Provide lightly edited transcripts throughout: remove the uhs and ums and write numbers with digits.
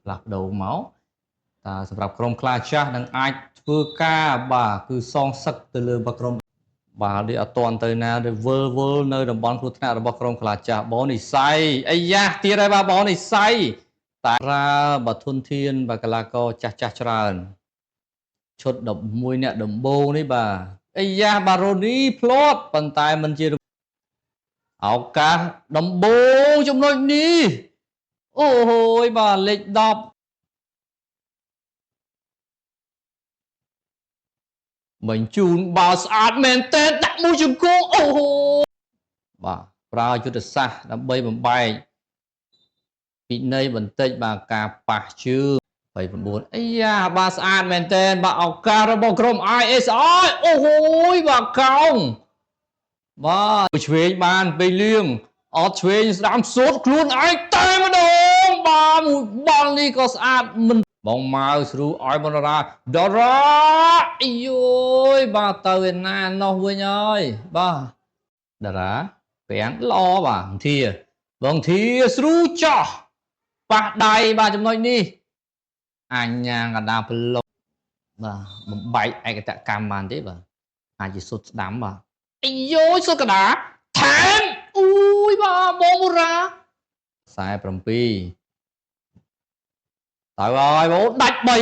ផ្លាស់ប្ដូរមកតើសម្រាប់ក្រុមខ្លាចាស់នឹងអាចធ្វើការបាទគឺសងសឹកទៅលើរបស់ក្រុមបាទនេះអត់ទាន់ទៅណាទៅវិលនៅតំបន់គ្រោះថ្នាក់របស់ក្រុមខ្លាចាស់បងនិស័យអាយ៉ាទៀតហើយបាទបងនិស័យតារាបាទធនធានបាទកីឡាករចាស់ច្រើនឈុត11អ្នកដំបូងនេះបាទអាយ៉ាបាទរ៉ូនីផ្លាត់ប៉ុន្តែមិនជាឱកាសដំបូងចំណុចនេះអូយបាទលេខ10បញ្ជូនបាល់ស្អាតមែនតើដាក់មួយជង្គង់អូហូបាទប្រើយុទ្ធសាស្ត្រដើម្បីបំបែកពិន័យបន្តិចបាទការប៉ះជើង29អាយ៉ាបាទស្អាតមែនតើបាទឱកាសរបស់ក្រុម ISI អូហូយបាទកោងបាទឆ្វេងបានពេលលឿងអត់ឆ្វេងស្ដាំសូត្រខ្លួនឯងតែម្ដងបាទមួយបាល់នេះក៏ស្អាតមិនបងម៉ៅស្រួលឲ្យបណ្ដារ៉ាអីយយបាទទៅឯណានោះវិញហើយបាទតារាពាំងល្អបាទធាបងធាស្រួលចោះប៉ះដៃបាទចំណុចនេះអញ្ញាកណ្ដាលប្លុកបាទបំបែកឯកតកម្មបានទេបាទអាចជាសុទ្ធស្ដាំបាទអីយយសុទ្ធកណ្ដាលថែមអូយបាទបងបុរា47តើហើយបងដាច់3អី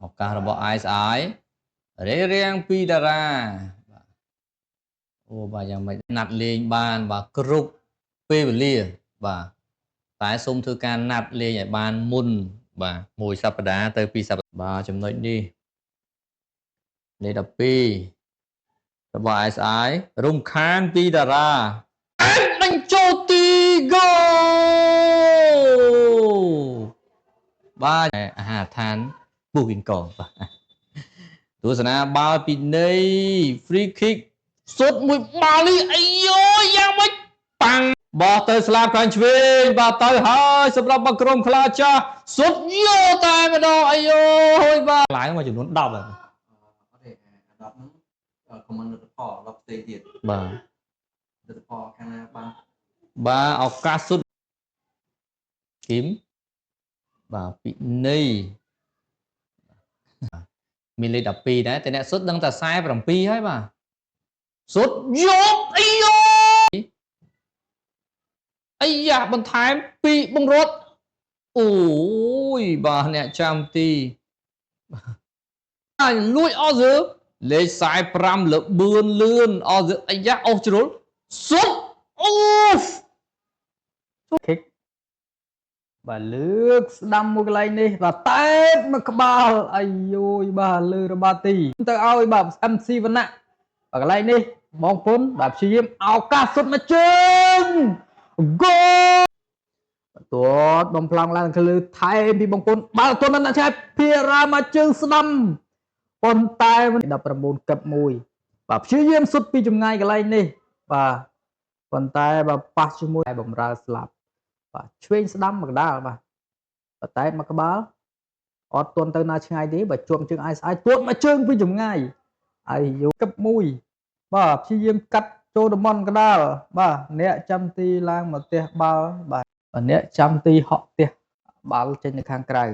ឱកាសរបស់ ISI រៀងពីតារាអូបាទយ៉ាងម៉េចណាត់លេងបានបាទគ្រប់ពេលវេលាបាទតែសូមធ្វើការណាត់លេងឲ្យបានមុនបាទមួយសប្តាហ៍ទៅ2សប្តាហ៍បាទចំណុចនេះលេខ12របស់ ISI រំខានពីតារាបញ្ចូលទីហ្គោបាទអាហារដ្ឋានពុះគីងកបាទទស្សនាបាល់ពីនៃ free kick សុទ្ធមួយបាល់នេះអាយយ៉ាងម៉េចប៉ាំងបោះទៅស្លាបខាងឆ្វេងបាទទៅហើយសម្រាប់ក្រុមខ្លាចាស់សុទ្ធយកតែម្ដងអាយបាទឡើងមកចំនួន10ហើយ10ហ្នឹងខមមិនលទ្ធផល10ផ្សេងទៀតបាទលទ្ធផលខាងណាបានបាទឱកាសសុទ្ធគីមបាទពីនៃមានលេខ12ដែរតែអ្នកសុទ្ធដឹងតែ47ហើយបាទសុទ្ធយកអីយ៉ាបន្ថែមពីបង្រត់អូយបាទអ្នកចាំទីលួចអស់យើលេខ45លបឿនលឿនអស់យើអាយ៉ាអស់ជ្រុលសុទ្ធអូគិកបាទលើកស្ដាំមួយកន្លែងនេះបាទតែមកក្បាលអាយយបាទលើរបាទីទៅឲ្យបាទ MC វណ្ណៈបាទកន្លែងនេះបងពុនបាទព្យាយាមឱកាសសុទ្ធមកជើងហ្គោបន្ទាត់បំផ្លង់ឡើងទៅលើថែមពីបងពុនបាល់ទាត់ណាស់ឆែកភារាមកជើងស្ដាំប៉ុន្តែ19កឹប1បាទព្យាយាមសុទ្ធពីចម្ងាយកន្លែងនេះបាទប៉ុន្តែបាទប៉ះជាមួយបំរើស្លាប់បាទឆ្វេងស្ដាំមកដាល់បាទតែមកក្បាលអត់ទាន់ទៅណាឆ្ងាយទេបាទជាប់ជើង ISI ទាត់មកជើងពីចម្ងាយហើយយកកឹប1បាទព្យាយាមកាត់ចូលតំបន់កដាលបាទអ្នកចាំទីឡើងមកផ្ទះបាល់បាទអ្នកចាំទីហក់ផ្ទះបាល់ចេញទៅខាងក្រៅ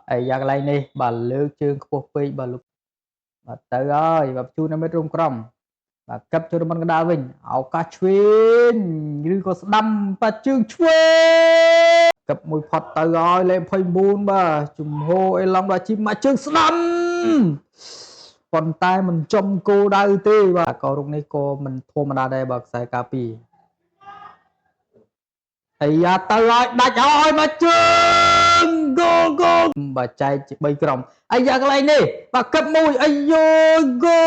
ហើយយ៉ាងកន្លែងនេះបាទលើកជើងខ្ពស់ពេកបាទលោកបាទទៅហើយបាទជួននៅមិត្តរួមក្រុមបាទកឹបចូលតំបន់កណ្ដាលវិញឱកាសឆ្វេងឬក៏ស្ដាំបាទជើងឆ្វេងកឹបមួយផុតទៅហើយលេខ29បាទជំហរអេឡុងបាទជីមកជើងស្ដាំប៉ុន្តែមិនចំគោលដៅទេបាទក៏រុកនេះក៏មិនធម្មតាដែរបាទខ្សែការពីអាយ៉ាទៅឲ្យដាច់ឲ្យមកជើងគោលបាទចែកជា3ក្រុមអាយ៉ាកន្លែងនេះបាទកឹប1អាយគោ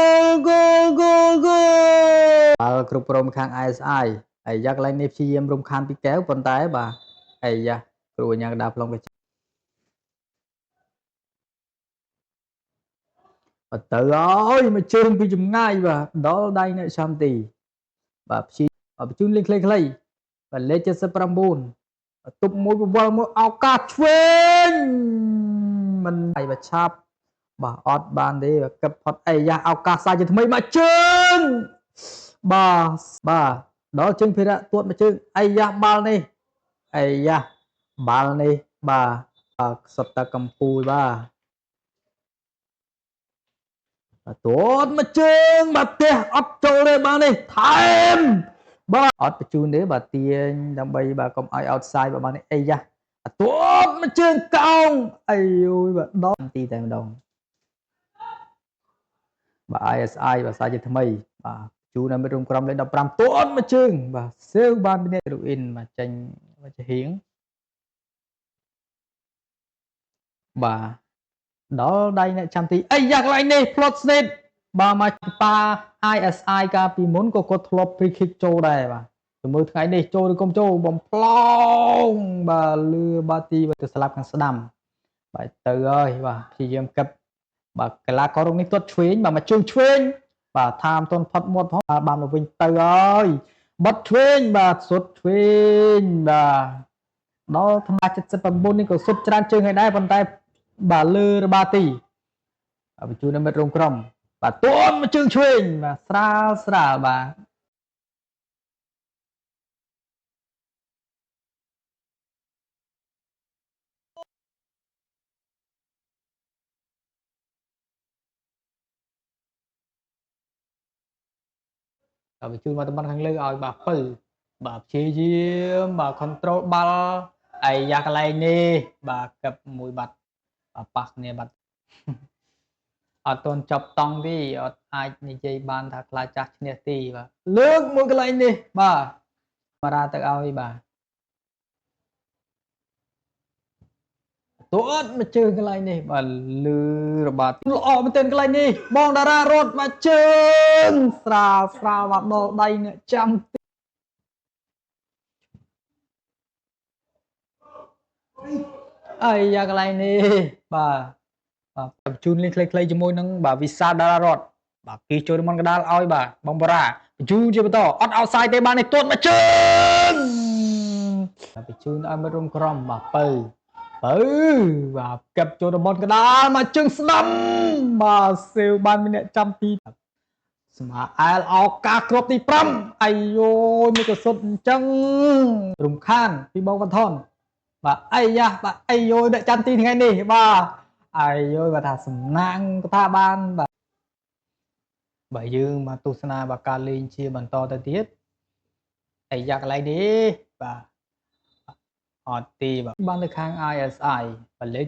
លគ្រប់ក្រុមខាង ISI អាយ៉ាកន្លែងនេះព្យាយាមរំខានពីកែវប៉ុន្តែបាទអាយ៉ាគ្រូអញ្ញាកដាប្លង់ទៅហើយមកជើងពីចម្ងាយបាទដល់ដៃអ្នកចាំទីបាទព្យាបញ្ជូនលេងខ្លីៗបាទលេខ79ទប់មួយបវល់មួយឱកាសឆ្វេងមិនហើយបាទឆាប់បាទអត់បានទេកឹបផុតអីយ៉ាឱកាសសាជាថ្មីមកជើង បាទដល់ជើងភារៈទួតមួយជើងអាយ៉ាបាល់នេះអាយ៉ាបាល់នេះបាទសុទ្ធតែកំពូលបាទទួតមួយជើងបាទផ្ទះអត់ចូលទេបាល់នេះថែមបាទអត់បញ្ជូនទេបាទទាញដើម្បីបាទកុំឲ្យ outside បាទបាល់នេះអាយ៉ាទួតមួយជើងកោងអាយូយបាទដល់ទីតែម្ដងបាទ ISI បាទសាជាថ្មីបាទជូនដល់មិត្តរួមក្រុមលេខ15ទួតមួយជើងបាទសេវបានពីនេះរូអ៊ីនបាទចេញមកជាហៀងបាទដល់ដៃអ្នកចាំទីអាយ៉ាកន្លែងនេះ plot snake បាទមកប៉ា ISI កាលពីមុនក៏គាត់ធ្លាប់ free kick ចូលដែរបាទទៅមើលថ្ងៃនេះចូលឬកុំចូលបំផ្លងបាទលឺបាទីទៅស្លាប់ខាងស្ដាំបាទទៅហើយបាទព្យាយាមគិតបាទកីឡាកររូបនេះទាត់ឆ្វេងបាទមកជើងឆ្វេងបាទថាមតន់ផុតមាត់ផងបានមកវិញទៅហើយបត់ឆ្វេងបាទសុទ្ធឆ្វេងបាទដល់ថ្ម79នេះក៏សុទ្ធច្រើនជើងហើយដែរប៉ុន្តែបាទលើរបាទីបញ្ជូនដល់មិត្តរួមក្រុមបាទទាន់មកជើងឆ្វេងបាទស្រាលបាទបញ្ជូនមកតំបន់ខាងលើឲ្យបាទពៅបាទព្យាយាមបាទ control បាល់អាយ៉ាកន្លែងនេះបាទកឹបមួយបាត់ប៉ះគ្នាបាត់អត់ទាន់ចប់តង់ទេអត់អាចនិយាយបានថាខ្លាចចាស់ឈ្នះទេបាទលើកមួយកន្លែងនេះបាទបារាទៅឲ្យបាទទួតមកជើងកន្លែងនេះបាទលឺរបាត់ល្អមែនទែនកន្លែងនេះបងតារារត់មកជើងស្រាលមកដល់ដៃអ្នកចាំអាយ៉ាកន្លែងនេះបាទបញ្ជូនលេងខ្លីៗជាមួយនឹងបាទវិសាលតារារត់បាទគេចូលរមន់កដាលឲ្យបាទបងបារាបញ្ជូនជាបន្តអត់outsideទេបាននេះទាត់មកជើងបញ្ជូនឲ្យមិត្តរួមក្រុមបាទពៅបាទកັບចូលរមន់កដាលមកជើងស្ដាំបាទសេវបានម្នាក់ចាំទីស្មាអែលអោកាគ្រាប់ទី5អាយយមួយក៏សុទ្ធអញ្ចឹងរំខានពីបងវ៉ាន់ថនបាទអាយ៉ាបាទអាយយដាក់ចាំទីថ្ងៃនេះបាទអាយយបាទថាសំណាងក៏ថាបានបាទយើងមកទស្សនាបាទការលេងជាបន្តទៅទៀតអាយ៉ាកន្លែងនេះបាទអត់ទីបាទបាននៅខាង ISI បាទលេខ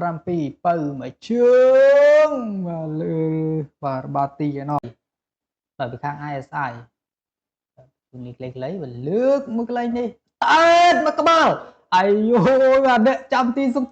77ពៅមកជើងបាទលើបាទបាទីឯណោះបាទពីខាង ISI នេះខ្លីៗបាទលើកមួយកន្លែងនេះតើតមកក្បាលអាយយបាទអ្នកចាំទីសុំ